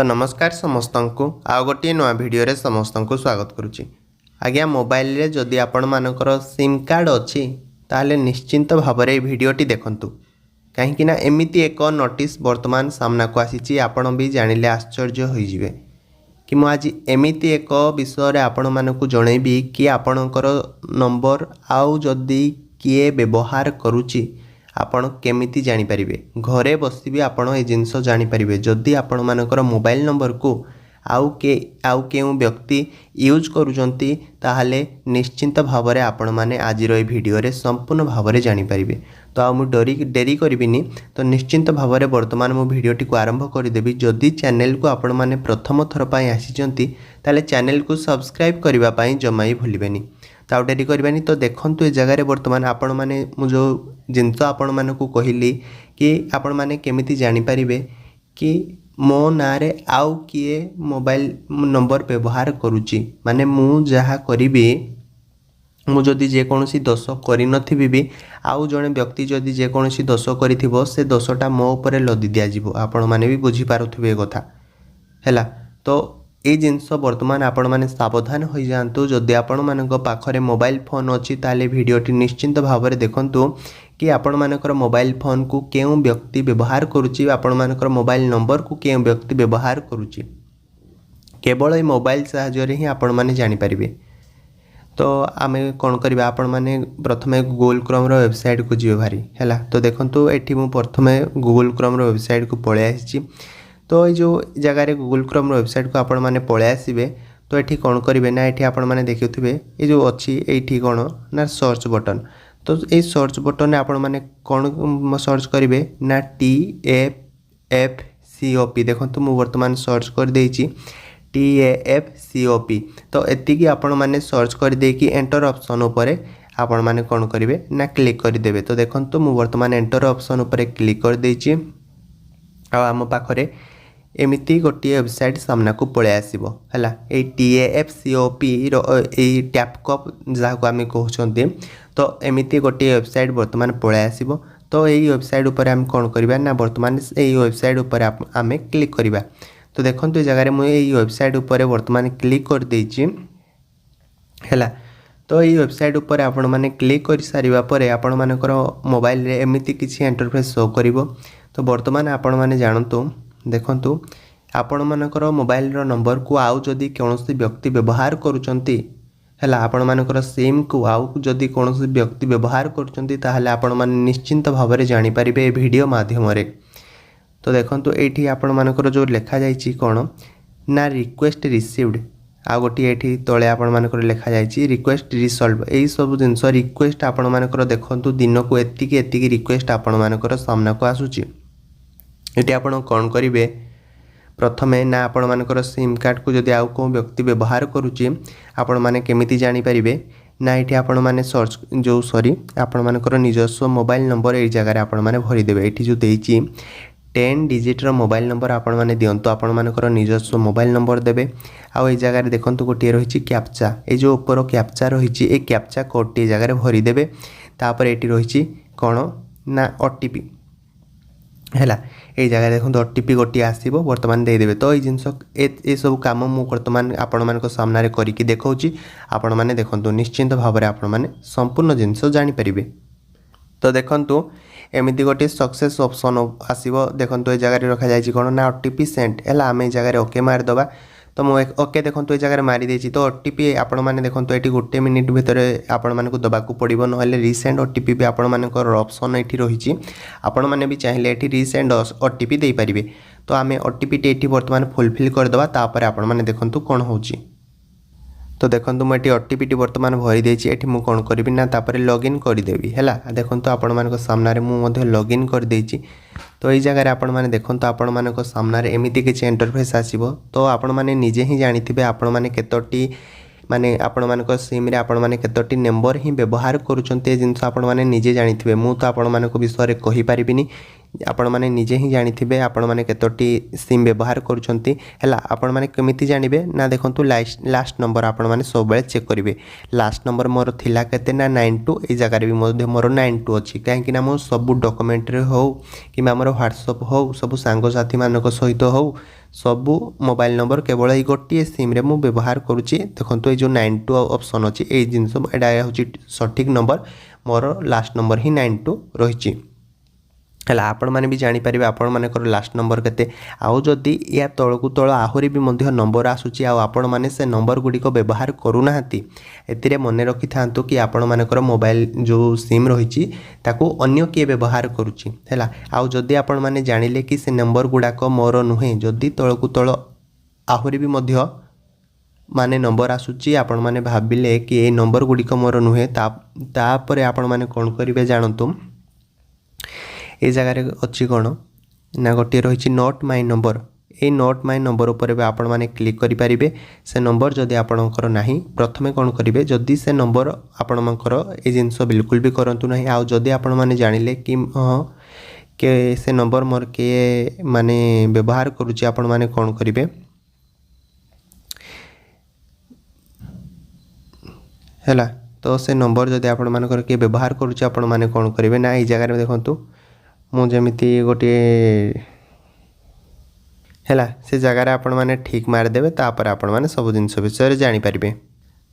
तो नमस्कार समस्त को आउ गोटे नुआ भिडियो रे समस्त को स्वागत करुच्ची। आज्ञा मोबाइल रे जदि आपण मानकर सिम कार्ड अच्छी ताहले निश्चिंत भाव में भिडियोटी देखंतु कहीं एमिती एक नोटिस वर्तमान सामना को आसी आपण भी जानिले आश्चर्य होइजिवे कि मु आज एमिती एक विषय रे आपण मानकु जणैबी कि आपणकर नंबर आउ जदि किए व्यवहार करुच्ची आपण केमिति जानी परिबे। घरे बसी भी आपण ए जिनस जानी परिबे जदि आपण मानकर मोबाइल नंबर को आउ के व्यक्ति यूज करूचंती ताहाले निश्चिंत भाव में आपण माने आज रो वीडियो रे संपूर्ण भाव में जानी परिबे। तो आ मु डेरी करिबिनी तो निश्चिंत भाव में वर्तमान मु वीडियोटी को आरंभ करदेवी। जदि चैनल को आपण माने प्रथम थर पई आसीचंती ताले चैनल को सब्सक्राइब करबा पई जमा ही भूलिबेनी। तो आउ डेरी करबानी। तो देखंतु ए जगह रे वर्तमान आपण माने मु जो जिनस आपण माने को कहिली कि आपण माने केमिति जानी परिबे कि मो ना रे आउ किए मोबाइल नंबर व्यवहार करुच्ची माने मु जहा करिबी मु जदि जेकोसी दोष करि नथिबी भी आउ जणे व्यक्ति जदि जेकोसी दोष करिथिबो से दोषटा मो ऊपर लदी दिया जिवो। आपण माने भी बुझी पारुथिबे कथा हैला। तो ये जिनस वर्तमान आपण माने सावधान हो जातु। जदि आपण मानक पाखरे मोबाइल फोन अच्छी ताले वीडियोटी निश्चिंत भाव में देखंतु कि आपण मानकर मोबाइल फोन को केउ व्यक्ति व्यवहार करुच्ची आपण मानकर मोबाइल नंबर को केउ व्यक्ति व्यवहार करुच्ची केवल ये मोबाइल साहाय्य ही आपण माने जानि परिबे। तो आमे कौन करबा आपण माने प्रथमे गूगल क्रोम रो वेबसाइट को जीव भारी हैला। तो देखंतु एठी मु प्रथमे गूगल क्रोम रो वेबसाइट को पळे आसी। तो ये जो जगह रे गूगल क्रोम वेबसाइट को आपण माने पळे आसीबे। तो एठी कौन करिवे ना एठी आपण माने देखिथिबे ये जो अछि एठी कोन ना सर्च बटन। तो ये सर्च बटन आपण माने कौन सर्च करिवे ना TAFCOP। देखंतु मु वर्तमान सर्च कर देइछि TAFCOP। तो एतिकी आपण माने सर्च कर देकी एंटर ऑप्शन ऊपर आपण माने कौन करिवे ना क्लिक कर देबे। तो देखंतु मु वर्तमान एंटर ऑप्शन ऊपर क्लिक कर देइछि आ हम पाखरे एमिती गोटे वेबसाइट सामना को पळे आसीबो हैला। ए TAFCOP रो ए टैपकप जहाँ को आम कहते तो एमिती गोटे वेबसाइट वर्तमान पळे आसीबो। तो यही वेबसाइट ऊपर हम कौन करबा ना वर्तमान यही वेबसाइट ऊपर आम क्लिक करबा। तो देखंतु जगह मुझे यही वेबसाइट ऊपर वर्तमान क्लिक कर देइछि हैला। तो यही वेबसाइट ऊपर आपण माने क्लिक कर सारिबा परे आपण मानकर मोबाइल रे एमिती किछि इंटरफेस शो करिवो। तो वर्तमान आपण माने जानतु देखंतु आपण मानकर मोबाइल रो नंबर को आउ जदि कोनोसी व्यक्ति व्यवहार करूचंती हैला आपण मानकर सिम को आउ जदि कोनोसी व्यक्ति व्यवहार करूचंती ताहाले आपण माने निश्चिंत भाव में जानि परिबे ए वीडियो माध्यम रे। तो देखंतु एठी आपण मानकर जो लिखा जाइछि कोन ना रिक्वेस्ट रिसीव्ड आ गोटी एठी तळे आपण मानकर लिखा जाइछि रिक्वेस्ट रिसॉल्व। एई सब जिंस रिक्वेस्ट आपण मानकर देखंतु दिन को एतिकी रिक्वेस्ट आपण मानकर सामना को आसुछि। एटी आपण कौन करिवे प्रथमे ना आपण मानकर सिम कार्ड को जदि आउ को व्यक्ति व्यवहार करुछि आपण माने केमिति जानि परिबे ना एठी आपण माने सर्च जो आपण मानकर निजस्व मोबाइल नंबर ए जगह रे आपण माने भरि देबे। एठी जो देइछि 10 डिजिट रो मोबाइल नंबर आपण माने दियंतु आपण मानकर निजस्व मोबाइल नंबर देबे। आ ए जगह रे देखंतु गोटे रहिछि कैप्चा ए जो ऊपर कैप्चा रहिछि ए कैप्चा कोड टी जगह रे भरि देबे। तापर एठी रहिछि कोन ना OTP हैला। ये जगह देखो OTP गोटी आसीबो वर्तमान दे देबे। तो ये जिंस ए सब काम मु वर्तमान आपण मानक सामना रे करिकि देखौछि आपण माने देखंतु निश्चिंत भाव में आपण माने संपूर्ण जिंस जानि परिबे। तो देखंतु एमिति गोटे सक्सेस ऑप्शन आसीबो। देखंतु ए जगह रे रखा जाइछि कोन ना OTP सेंड हैला। आमे ए जगह रे ओके मार दबा। तो मु ओके देखंतु ए जगह रे मारी देछि। तो OTP आपण माने देखंतु एठी गोटे मिनिट भितर आपण मानकु दबाकू पड़िबो नहले रीसेंड OTP भी आपण मानकर ऑप्शन एठी रहिछि। आपण माने भी चाहिले एठी रीसेंड OTP देई परिबे। तो आमे OTP टे एठी वर्तमान फुलफिल कर दबा। तापर आपण माने देखंतु कोन होउछि। तो देखंतु म एठी OTP टी वर्तमान भरि देछि। एठी मु कोन करबी ना तापर लॉगिन कर देबी हैला। देखंतु आपण मानक सामना रे मु मध्ये लॉगिन कर देछि। तो ये जगह आपण माने देखंतु आपण मानक सामना रे एमिति किछि इंटरफेस आसीबो। तो आपण माने निजे ही जानिथिबे आपण माने केतोटी माने आपण मानक सिम रे आपण माने केतोटी नंबर ही व्यवहार करूचंते जिंस आपण माने निजे जानिथिबे। मु तो आपण मानक विषय रे कहि परिबिनी आपण माने निजे ही जानिथिबे आपण माने केतोटी सिम व्यवहार करूछंती हैला आपण माने केमिति जानिबे ना देखंतु लास्ट नंबर आपण माने सब बेले चेक करिवे लास्ट नंबर मोर थिला केते ना 92 ए जगह रे भी मोर 92 अछि काहे कि ना मो सब डॉक्यूमेंट रे हो कि हमर व्हाट्सएप हो सब सांग साथी मानक सहित हो सब मोबाइल नंबर केवल ए गोटी सिम रे मु व्यवहार करूची देखंतु ए जो 92 ऑप्शन अछि ए जिंस एडा होची सटीक नंबर मोर लास्ट नंबर ही 92 रहिची हैला आपण माने भी जानि परिबे आपण माने कर लास्ट नंबर केते आउ जदी या तळकु तळ आहुरी भी मध्य नंबर आसुची आ आपण माने से नंबर गुडी को व्यवहार करू नाहंती एतिरे मने रखि थांतु कि आपण माने कर मोबाइल जो सिम रहिची ताको अन्य के व्यवहार करूची हैला आउ जदी आपण माने जानिले कि से नंबर गुडा को मोर नुहे जदी तळकु तळ आहुरी भी मध्य माने नंबर आसुची आपण माने भाबिले कि ए नंबर गुडी को मोर नुहे ता परे आपण माने कोन करिवे जानंतु ए जगह रे अच्छी कौन ना गोटे रही note my number A note my number उपर भी आपण माने क्लिक करि परिबे से नंबर जदि आपणकर नाही प्रथमे कोन करिवे जदि से नंबर आपणकर ए जिंस बिल्कुल भी करंतु नाही आ जदि आपण माने जानिले कि के से नंबर मोर के माने व्यवहार करूची आपण माने कोन करिवे हैला तो से नंबर जदि आपण मानकर के व्यवहार करूची आपण माने कोन करिवे ना ए जगह रे देखंतु मु जमिति गोटे हैला से जगह रे आपण माने ठीक मार देबे तापर आपण माने सब जिंस विषय जानि परिबे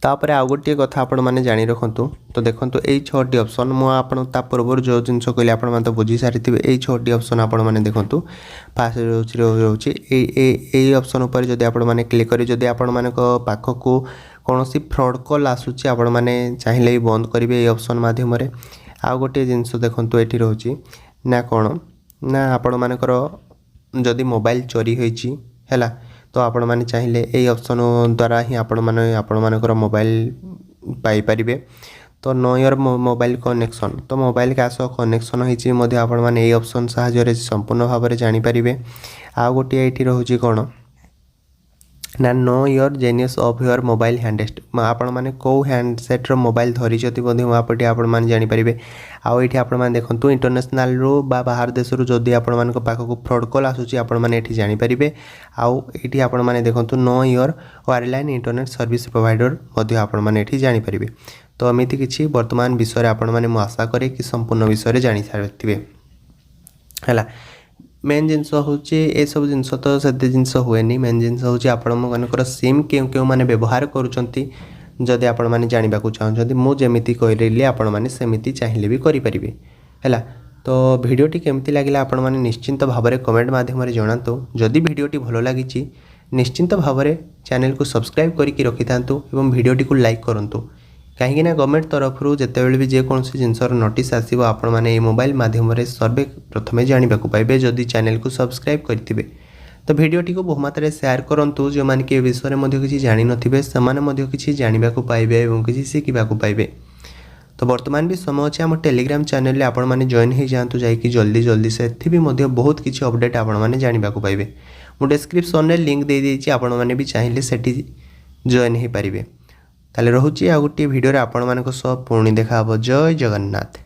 तापर आ गोटे कथा आपण माने जानि रखंतु तो देखंतु ए 6टी ऑप्शन मु आपण ता पूर्व जो जिंस कहले आपण माने तो बुझी सारिथिबे ए 6टी ऑप्शन आपण माने देखंतु पास रोची ए ऑप्शन ऊपर जदि आपण माने क्लिक करी जदि आपण माने को पाखो को कोनोसी फ्रॉड कॉल आसुची आपण माने चाहिले बंद करिवे ए ऑप्शन माध्यम रे आ गोटे जिंस देखंतु एठी रहउची ना कौन ना आपण मानकर जदि मोबाइल चोरी होईची हैला तो आपण माने चाहिए ए ऑप्शन द्वारा ही आपण मानकर मोबाइल पाई परिबे तो नो योर मोबाइल कनेक्शन तो मोबाइल का सह कनेक्शन होईची मध्ये आपण माने ए ऑप्शन सहायता रे संपूर्ण भाव में जानि परिबे आ गोटे एठी रहउची कोन ना know your genius of your mobile handset आपण माने को हैंडसेट रो मोबाइल धरी जति बधि आपटी आपण माने जानि परिबे आउ एठी आपण माने देखंतु इंटरनेशनल रो बा बाहर देश रो जदि आपण माने को पाखो को फ्रॉड कॉल आसुची आपण माने एठी जानि परिबे आउ एठी आपण माने देखंतु know your wireline internet service provider मध्य आपण माने एठी जानि परिबे तो एमिति किछि वर्तमान विषय रे आपण माने मु आशा करे कि संपूर्ण विषय रे जानि सारथिबे हला मेन जिनस होची ए सब जिनस तो सते जिनस हुएनी मेन जिनस होची आपण मनकर सिम केउ केउ माने व्यवहार करूचंती जदि आपण माने जानिबा को चाहन जदि मु जेमिति कहिरेली आपण माने सेमिति चाहिले भी करि परिबे हैला तो वीडियोटी केमति लागिला आपण माने निश्चिंत भाव में कमेंट माध्यम रे जणांतो जदि वीडियोटी भलो लागिची निश्चिंत भाव में चैनल को सब्सक्राइब करिकि रखिथांतो एवं वीडियोटी को लाइक करंतो कहीं गवर्नमेंट तरफ जितेबाला भी जेकोसी जिनसर नोटिस आसो आपण मैंने मोबाइल मध्यम सर्वे प्रथमे जानवा पाइबे जदि चैनल को सब्सक्राइब करेंगे तो वीडियोटी को बहु मात्रा सारे करूँ जो मैंने कि विषय में किसी जानी नथिबे से किसी जानवा पाइबे और किसी शिखा पाइबे तो वर्तमान भी समय अच्छे आम टेलीग्राम चैनल आपण मैंने जॉइन हो जातु जाकि जल्दी जल्दी से बहुत किसी अपडेट आपण मैंने जानवा पाइबे मुझे डिस्क्रिप्शन में लिंक दे देछि आपण मैंने भी चाहिए सेठी जॉइन हो पारे ताले रहुची आ गोटे वीडियो रे आपण मानको सब पुणी देखा जय जगन्नाथ।